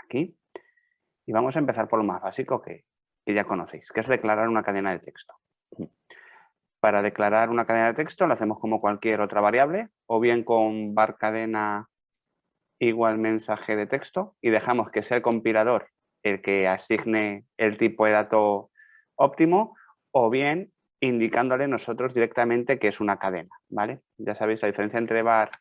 aquí. Y vamos a empezar por lo más básico que ya conocéis, que es declarar una cadena de texto. Para declarar una cadena de texto lo hacemos como cualquier otra variable, o bien con var cadena igual mensaje de texto y dejamos que sea el compilador el que asigne el tipo de dato óptimo, o bien indicándole nosotros directamente que es una cadena, ¿vale? Ya sabéis la diferencia entre var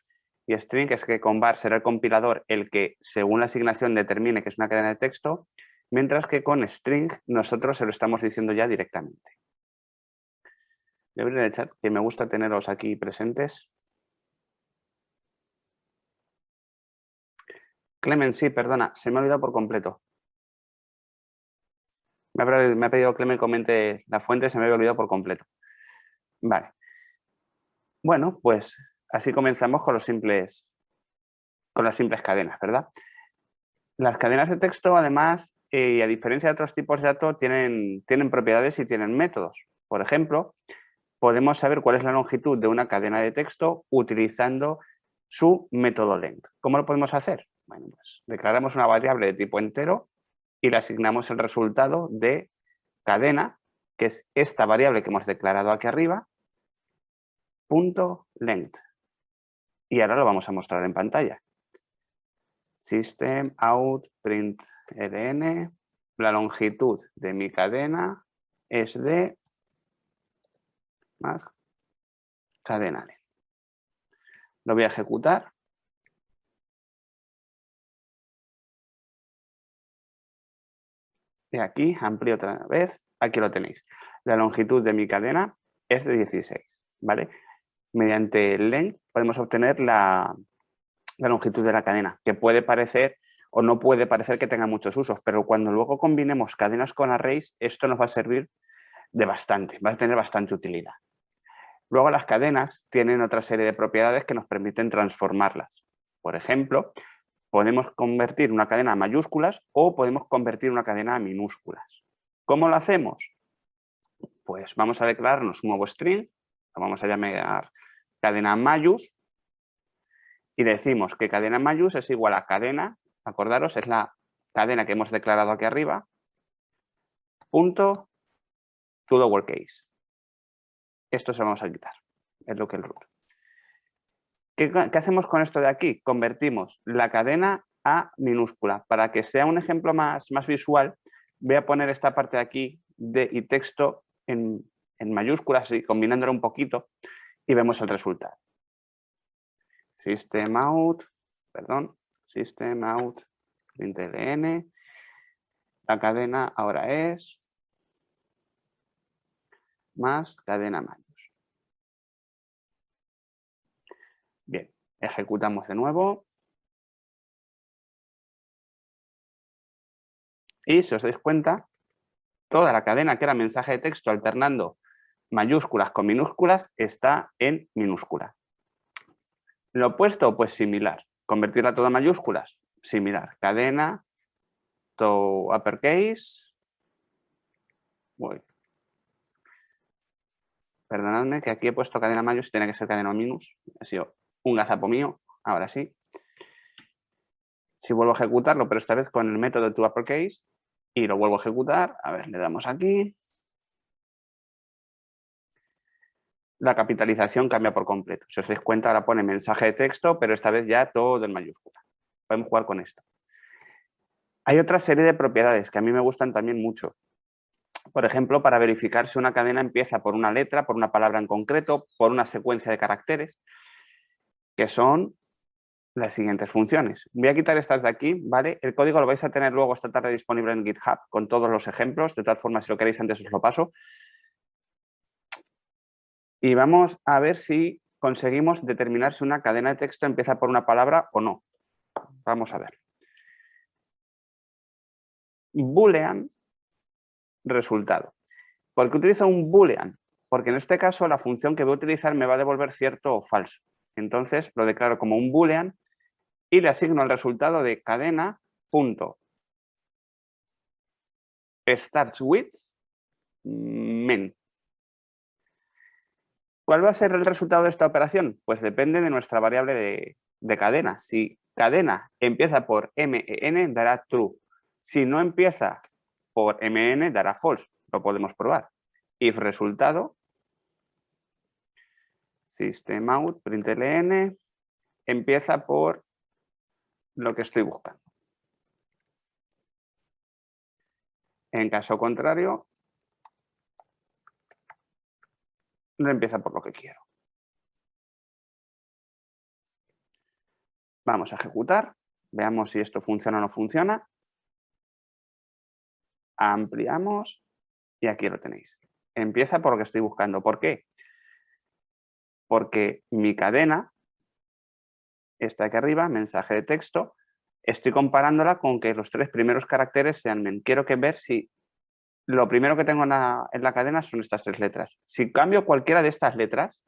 y string es que con var será el compilador el que según la asignación determine que es una cadena de texto, mientras que con string nosotros se lo estamos diciendo ya directamente. Voy a abrir el chat, que me gusta teneros aquí presentes. Clemen, sí, perdona, se me ha olvidado por completo. Me ha pedido Clemen que comente la fuente, se me había olvidado por completo. Vale. Bueno, pues así comenzamos con las simples cadenas, ¿verdad? Las cadenas de texto, además, y a diferencia de otros tipos de datos, tienen propiedades y tienen métodos. Por ejemplo, podemos saber cuál es la longitud de una cadena de texto utilizando su método length. ¿Cómo lo podemos hacer? Bueno, pues declaramos una variable de tipo entero y le asignamos el resultado de cadena, que es esta variable que hemos declarado aquí arriba, punto length. Y ahora lo vamos a mostrar en pantalla. System out print ln, la longitud de mi cadena es de más cadena length. Lo voy a ejecutar. Y aquí amplío otra vez, aquí lo tenéis. La longitud de mi cadena es de 16, ¿vale? Mediante el length podemos obtener la longitud de la cadena, que puede parecer o no puede parecer que tenga muchos usos, pero cuando luego combinemos cadenas con arrays, esto nos va a servir de bastante, va a tener bastante utilidad. Luego las cadenas tienen otra serie de propiedades que nos permiten transformarlas. Por ejemplo, podemos convertir una cadena a mayúsculas o podemos convertir una cadena a minúsculas. ¿Cómo lo hacemos? Pues vamos a declararnos un nuevo string, lo vamos a llamar cadena mayús, y decimos que cadena mayús es igual a cadena, acordaros, es la cadena que hemos declarado aquí arriba, punto to lowercase. Esto se lo vamos a quitar, es lo que el root. ¿Qué hacemos con esto de aquí? Convertimos la cadena a minúscula. Para que sea un ejemplo más visual, voy a poner esta parte de aquí y texto en mayúsculas, y combinándolo un poquito, y vemos el resultado. System out, println, la cadena ahora es más cadena mayús. Bien, ejecutamos de nuevo. Y si os dais cuenta, toda la cadena que era mensaje de texto alternando mayúsculas con minúsculas está en minúscula. Lo opuesto, pues similar. Convertirla toda en mayúsculas, similar. Cadena, to uppercase. Uy. Perdonadme que aquí he puesto cadena mayús y tiene que ser cadena minus. Ha sido un gazapo mío. Ahora sí. Si vuelvo a ejecutarlo, pero esta vez con el método to uppercase, y lo vuelvo a ejecutar, a ver, le damos aquí. La capitalización cambia por completo. Si os dais cuenta, ahora pone mensaje de texto, pero esta vez ya todo en mayúscula. Podemos jugar con esto. Hay otra serie de propiedades que a mí me gustan también mucho. Por ejemplo, para verificar si una cadena empieza por una letra, por una palabra en concreto, por una secuencia de caracteres, que son las siguientes funciones. Voy a quitar estas de aquí, ¿vale? El código lo vais a tener luego esta tarde disponible en GitHub con todos los ejemplos. De todas formas, si lo queréis antes os lo paso. Y vamos a ver si conseguimos determinar si una cadena de texto empieza por una palabra o no. Vamos a ver. Boolean resultado. ¿Por qué utilizo un boolean? Porque en este caso la función que voy a utilizar me va a devolver cierto o falso. Entonces lo declaro como un boolean y le asigno el resultado de cadena punto starts with men. ¿Cuál va a ser el resultado de esta operación? Pues depende de nuestra variable de cadena. Si cadena empieza por MEN, dará true. Si no empieza por MN, dará false. Lo podemos probar. If resultado, system out, println, empieza por lo que estoy buscando. En caso contrario, no empieza por lo que quiero. Vamos a ejecutar. Veamos si esto funciona o no funciona. Ampliamos y aquí lo tenéis. Empieza por lo que estoy buscando. ¿Por qué? Porque mi cadena, esta aquí arriba, mensaje de texto, estoy comparándola con que los 3 primeros caracteres sean men. Quiero ver si lo primero que tengo en la cadena son estas 3 letras. Si cambio cualquiera de estas letras,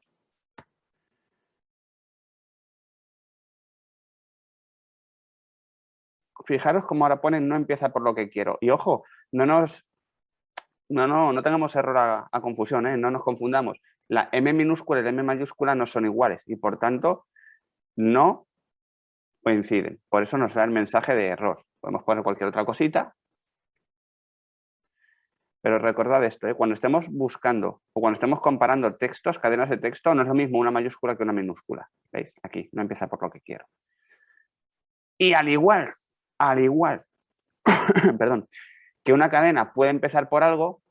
fijaros cómo ahora ponen no empieza por lo que quiero. Y ojo, no tengamos error a confusión, ¿eh? No nos confundamos. La M minúscula y la M mayúscula no son iguales y por tanto no coinciden. Por eso nos da el mensaje de error. Podemos poner cualquier otra cosita. Pero recordad esto, ¿eh? Cuando estemos buscando o cuando estemos comparando textos, cadenas de texto, no es lo mismo una mayúscula que una minúscula. ¿Veis? Aquí no empieza por lo que quiero. Y al igual, perdón, que una cadena puede empezar por algo,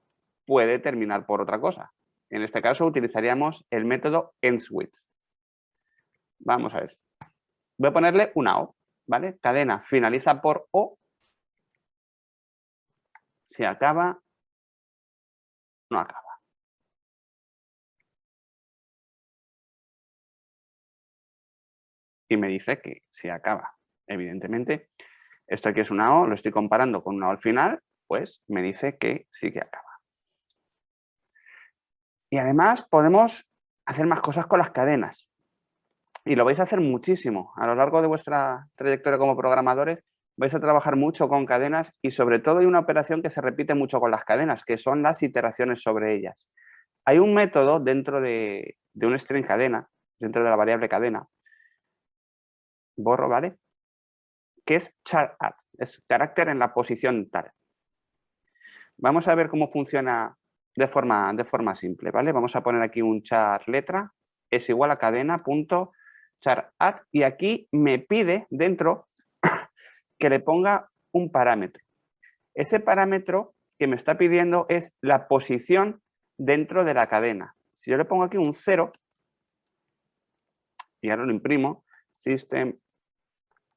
puede terminar por otra cosa. En este caso utilizaríamos el método ends with. Vamos a ver. Voy a ponerle una O, ¿vale? Cadena finaliza por O, se acaba, no acaba. Y me dice que se acaba. Evidentemente, esto aquí es una O, lo estoy comparando con una O al final, pues me dice que sí que acaba. Y además podemos hacer más cosas con las cadenas. Y lo vais a hacer muchísimo. A lo largo de vuestra trayectoria como programadores vais a trabajar mucho con cadenas y sobre todo hay una operación que se repite mucho con las cadenas, que son las iteraciones sobre ellas. Hay un método dentro de un string cadena, dentro de la variable cadena, borro, ¿vale? Que es char@, es carácter en la posición tal. Vamos a ver cómo funciona de forma simple, ¿vale? Vamos a poner aquí un char letra, es igual a cadena.char@, y aquí me pide dentro que le ponga un parámetro. Ese parámetro que me está pidiendo es la posición dentro de la cadena. Si yo le pongo aquí un 0, y ahora lo imprimo, system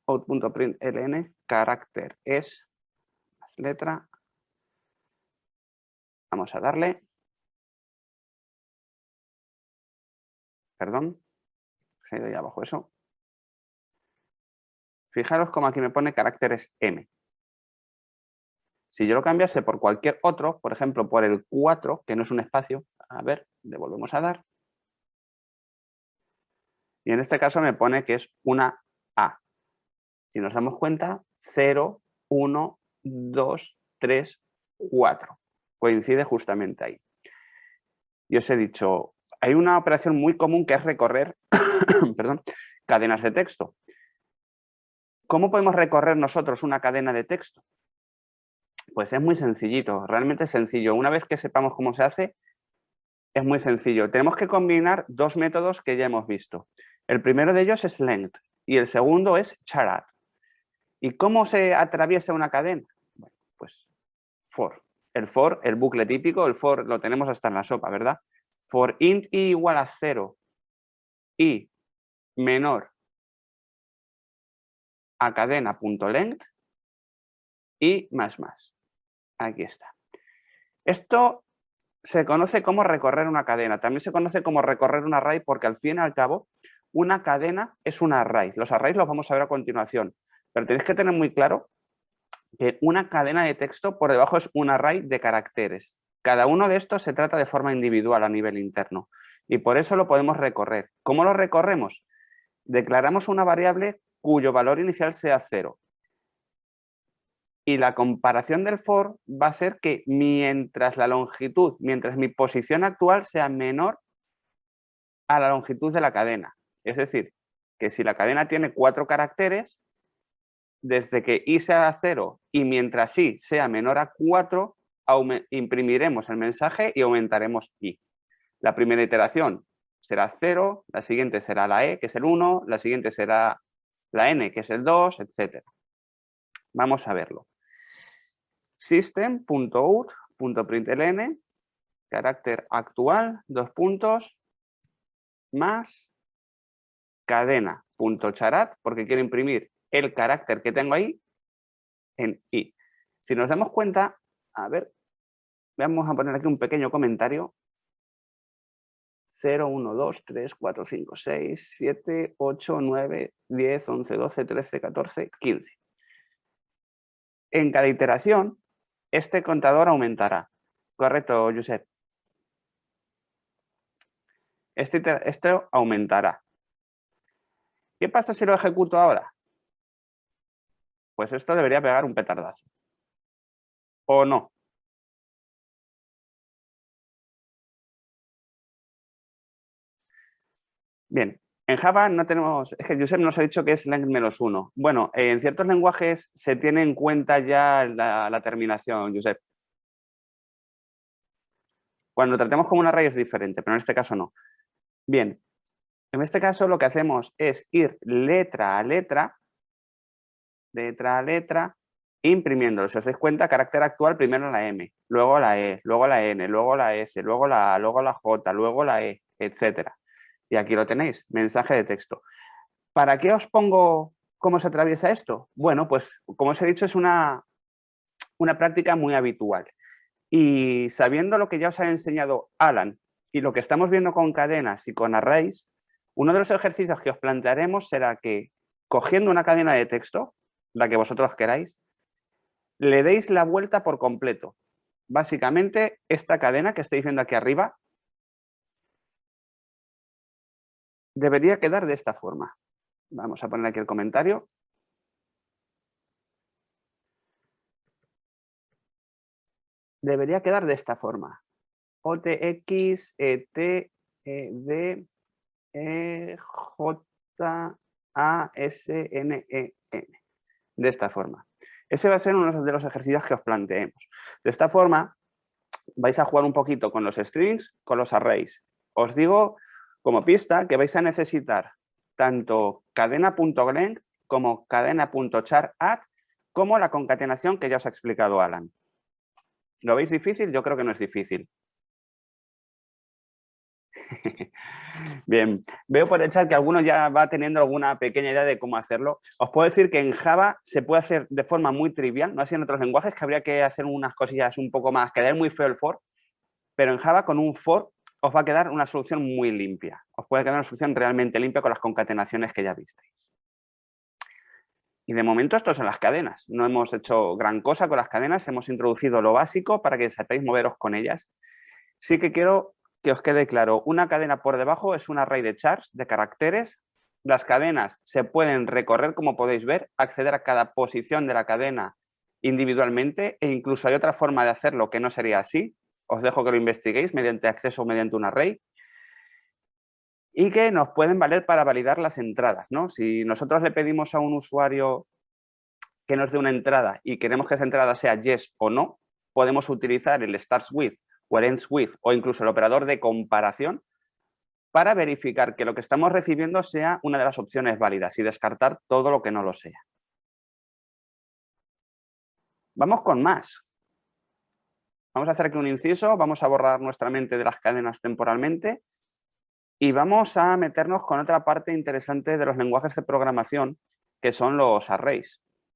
out.println, carácter es letra. Vamos a darle. Perdón, se ha ido ahí abajo eso. Fijaros cómo aquí me pone caracteres M. Si yo lo cambiase por cualquier otro, por ejemplo, por el 4, que no es un espacio, a ver, le volvemos a dar. Y en este caso me pone que es una A. Si nos damos cuenta, 0, 1, 2, 3, 4. Coincide justamente ahí. Y os he dicho, hay una operación muy común que es recorrer perdón, cadenas de texto. ¿Cómo podemos recorrer nosotros una cadena de texto? Pues es muy sencillito, realmente sencillo. Una vez que sepamos cómo se hace, es muy sencillo. Tenemos que combinar 2 métodos que ya hemos visto. El primero de ellos es length y el segundo es char@. ¿Y cómo se atraviesa una cadena? Bueno, pues for. El for, el bucle típico, el for lo tenemos hasta en la sopa, ¿verdad? For int i igual a 0 y menor a cadena.length y más. Aquí está. Esto se conoce como recorrer una cadena. También se conoce como recorrer un array porque al fin y al cabo una cadena es un array. Los arrays los vamos a ver a continuación. Pero tenéis que tener muy claro que una cadena de texto por debajo es un array de caracteres. Cada uno de estos se trata de forma individual a nivel interno y por eso lo podemos recorrer. ¿Cómo lo recorremos? Declaramos una variable cuyo valor inicial sea 0. Y la comparación del for va a ser que mientras mi posición actual sea menor a la longitud de la cadena. Es decir, que si la cadena tiene 4 caracteres, desde que i sea 0 y mientras i sea menor a 4, imprimiremos el mensaje y aumentaremos i. La primera iteración será 0, la siguiente será la e, que es el 1, la siguiente será la n, que es el 2, etc. Vamos a verlo. System.out.println, carácter actual, 2 puntos, más cadena.charat, porque quiero imprimir el carácter que tengo ahí en i. Si nos damos cuenta, a ver, vamos a poner aquí un pequeño comentario. 0, 1, 2, 3, 4, 5, 6, 7, 8, 9, 10, 11, 12, 13, 14, 15. En cada iteración, este contador aumentará. ¿Correcto, Josep? Este aumentará. ¿Qué pasa si lo ejecuto ahora? Pues esto debería pegar un petardazo. ¿O no? Bien, en Java no tenemos, es que Josep nos ha dicho que es length -1. Bueno, en ciertos lenguajes se tiene en cuenta ya la terminación, Josep. Cuando tratemos como un array es diferente, pero en este caso no. Bien, en este caso lo que hacemos es ir letra a letra, imprimiéndolo. Si os dais cuenta, carácter actual, primero la M, luego la E, luego la N, luego la S, luego la A, luego la J, luego la E, etc. Y aquí lo tenéis, mensaje de texto. ¿Para qué os pongo cómo se atraviesa esto? Bueno, pues como os he dicho, es una práctica muy habitual. Y sabiendo lo que ya os ha enseñado Alan y lo que estamos viendo con cadenas y con arrays, uno de los ejercicios que os plantearemos será que, cogiendo una cadena de texto, la que vosotros queráis, le deis la vuelta por completo. Básicamente, esta cadena que estáis viendo aquí arriba debería quedar de esta forma. Vamos a poner aquí el comentario. Debería quedar de esta forma. OTX, ET, ED, J, A, S, N, E, N. De esta forma. Ese va a ser uno de los ejercicios que os planteemos. De esta forma, vais a jugar un poquito con los strings, con los arrays. Os digo como pista que vais a necesitar tanto cadena.length como cadena.char_add como la concatenación que ya os ha explicado Alan. ¿Lo veis difícil? Yo creo que no es difícil. Bien, veo por el chat que alguno ya va teniendo alguna pequeña idea de cómo hacerlo. Os puedo decir que en Java se puede hacer de forma muy trivial, no así en otros lenguajes, que habría que hacer unas cosillas un poco más, quedar muy feo el for, pero en Java con un for os va a quedar una solución muy limpia. Os puede quedar una solución realmente limpia con las concatenaciones que ya visteis. Y de momento esto son las cadenas. No hemos hecho gran cosa con las cadenas, hemos introducido lo básico para que sepáis moveros con ellas. Sí que quiero que os quede claro, una cadena por debajo es un array de chars, de caracteres. Las cadenas se pueden recorrer, como podéis ver, acceder a cada posición de la cadena individualmente e incluso hay otra forma de hacerlo que no sería así. Os dejo que lo investiguéis mediante acceso mediante un array. Y que nos pueden valer para validar las entradas, ¿no? Si nosotros le pedimos a un usuario que nos dé una entrada y queremos que esa entrada sea yes o no, podemos utilizar el starts with o el ends with o incluso el operador de comparación para verificar que lo que estamos recibiendo sea una de las opciones válidas y descartar todo lo que no lo sea. Vamos con más. Vamos a hacer aquí un inciso, vamos a borrar nuestra mente de las cadenas temporalmente y vamos a meternos con otra parte interesante de los lenguajes de programación, que son los arrays.